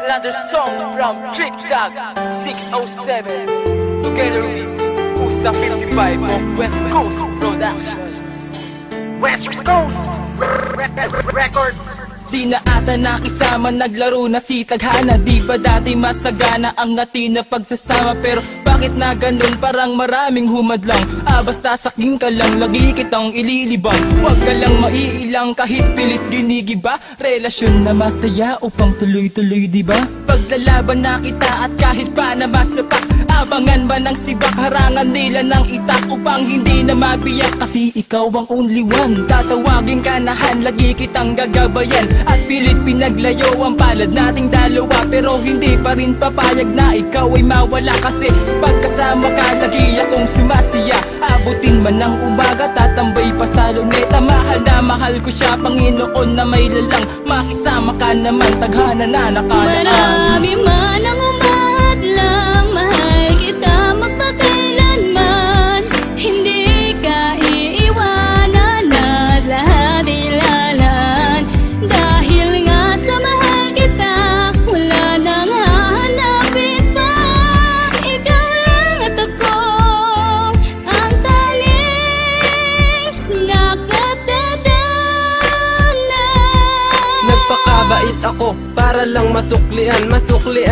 another song from Trick Dog 607 together with Usa 55 of West Coast Productions. West Coast Records. Di na ata nakisama, naglaro na si Tadhana. Di ba dati masagana ang ngati na pagsasama? Pero bakit na ganun, parang maraming humadlang? Basta saking ka lang, lagi kitang ililibang. Huwag ka lang maiilang kahit pilit ginigiba. Relasyon na masaya upang tuloy-tuloy, di ba? Paglalaban na kita at kahit pa na masapak, abangan ba ng sibak, harangan nila ng itak upang hindi na mabiyak. Kasi ikaw ang only one, tatawagin ka nahan, lagi kitang gagabayan. At pilit pinaglayo ang palad nating dalawa, pero hindi pa rin papayag na ikaw ay mawala. Kasi pagkasama ka, lagi akong sumasaya. Abutin man ng umaga, tatambay pa sa luneta. Mahal na mahal ko siya, Panginoon na may lalang. Makisama ka naman, Tadhana na nakalaan. Marami man ang umahadlang, mahal kita magpakailanman. Hindi ka iiwanan at lahat ilalaan. Dahil nga sa mahal kita, wala nang hahanapin pa. Ikaw lang at ako, ang tanging nakatadhana. Nagpakabait ako para lang masuklian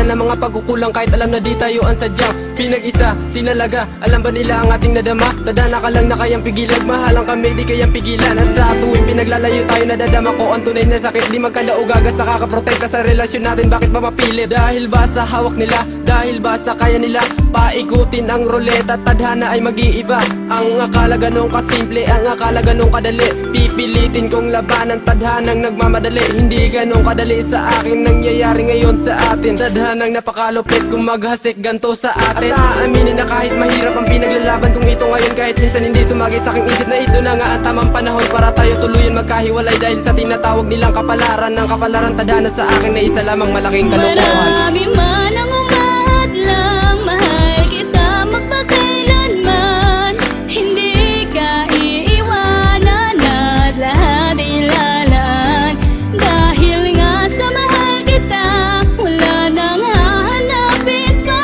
ang mga pagkukulang, kahit alam na di tayo ang sadyang pinag-isa. Tinalaga, alam ba nila ang ating nadama? Tadhana ka lang na kayang pigilan, mahalang kami di kayang pigilan. At sa tuwing pinaglalayo tayo, nadadama ko ang tunay na sakit. Di magkandaugaga sa kakaprotekta sa relasyon natin, bakit ba mapilit? Dahil ba sa hawak nila? Dahil ba sa kaya nila? Paikutin ang ruleta, Tadhana ay mag-iiba. Ang akala ganun kasimple, ang akala ganun kadali. Pipilitin kong labanan, Tadhanang nagmamadali. Hindi ganun kadali sa akin, nangyayari ngayon sa atin. Tadhanang napakalupit kung maghasik ganto sa atin. At aaminin na kahit mahirap ang pinaglalaban kung ito ngayon, kahit minsan hindi sumagi sa aking isip na ito na nga ang tamang panahon para tayo tuluyan magkahiwalay. Dahil sa tinatawag nilang kapalaran, ng kapalaran Tadhana sa akin na isa lamang malaking kalokohan. Marami man ang umahadlang, mahal kita magpakailanman. Hindi ka iiwanan at lahat ilalaan. Dahil nga sa mahal kita, wala nang hahanapin pa.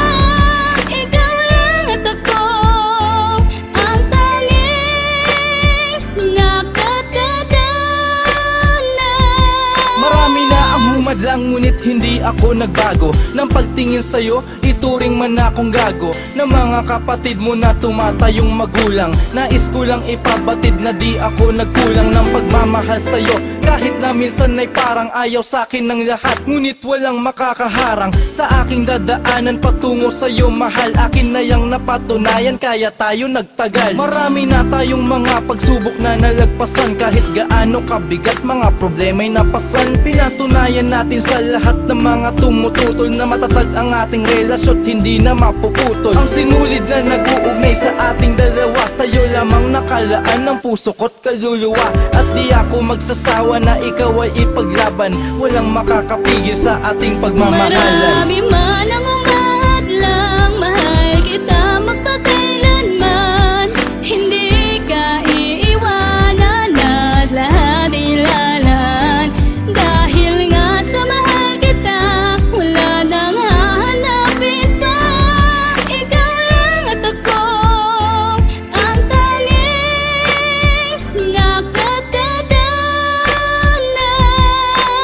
Ikaw lang at ako, ang tanging nakatadhana. Marami na ang humadlang, ngunit hindi ako nagbago. Nang pagtingin sa'yo, ituring man akong gago. Na mga kapatid mo na tumatayong magulang, nais ko lang ipabatid na di ako nagkulang ng pagmamahal sa'yo. Kahit na minsan ay parang ayaw sa'kin ng lahat, ngunit walang makakaharang sa aking dadaanan patungo sa'yo, mahal. Akin na yang napatunayan, kaya tayo nagtagal. Marami na tayong mga pagsubok na nalagpasan, kahit gaano kabigat mga problema'y napasan. Pinatunayan natin sa lahat ng mga tumututol na matatag ang ating relasyon, hindi na mapuputol. Ang sinulid na nag-uugnay sa ating dalawa, sa'yo lamang nakalaan ng puso ko't kaluluwa. At di ako magsasawa na ikaw ay ipaglaban, walang makakapigil sa ating pagmamahalan. Marami man ang umahadlang, mahal kita magpakailanman. Hindi ka iiwanan at lahat ilalaan. Dahil nga sa mahal kita, wala nang hahanapin pa. Ikaw lang at ako, ang tanging nakatadhana.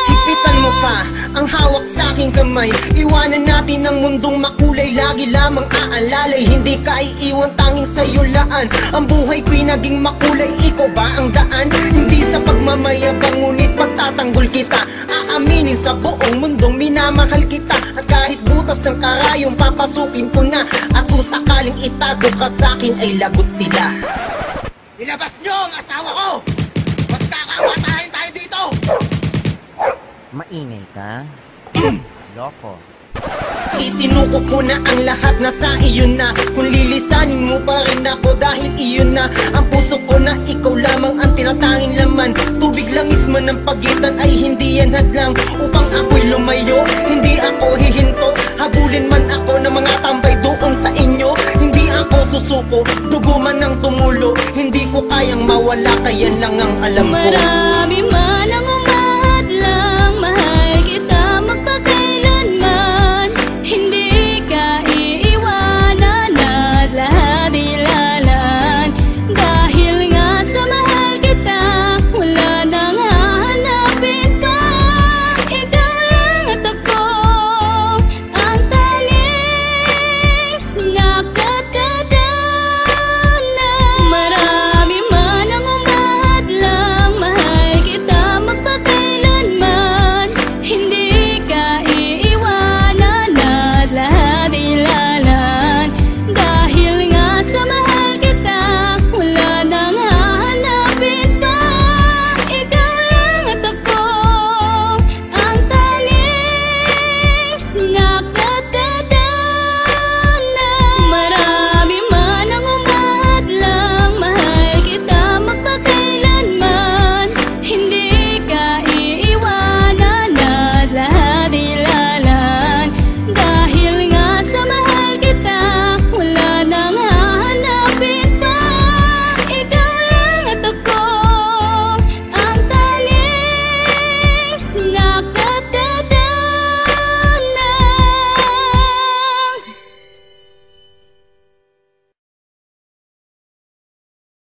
Higpitan mo pa ang hawak sa aking kamay. Iwanan natin ang mundong makulay, lagi lamang aalalay. Hindi ka iiwan, tanging sa'yo laan. Ang buhay ko'y naging makulay, ikaw ba ang daan? Hindi sa pagmamayabang, ngunit pagtatanggol kita. Aaminin sa buong mundong minamahal kita. At kahit butas ng karayong papasukin ko na, at kung sakaling itago ka sa'kin ay lagot sila. Ilabas nyo ang asawa ko! Magkakawatahin tayo dito! Maingay ka? Loko. Isinuko ko na ang lahat, nasa iyo na. Kung lilisanin mo pa rin ako, dahil iyon na ang puso ko, na ikaw lamang ang tinatanging laman. Tubig langis man ang pagitan ay hindi yan hadlang upang ako'y lumayo, hindi ako hihinto. Habulin man ako ng mga tambay doon sa inyo, hindi ako susuko. Dugo man ang tumulo, hindi ko kayang mawala, kaya lang ang alam ko.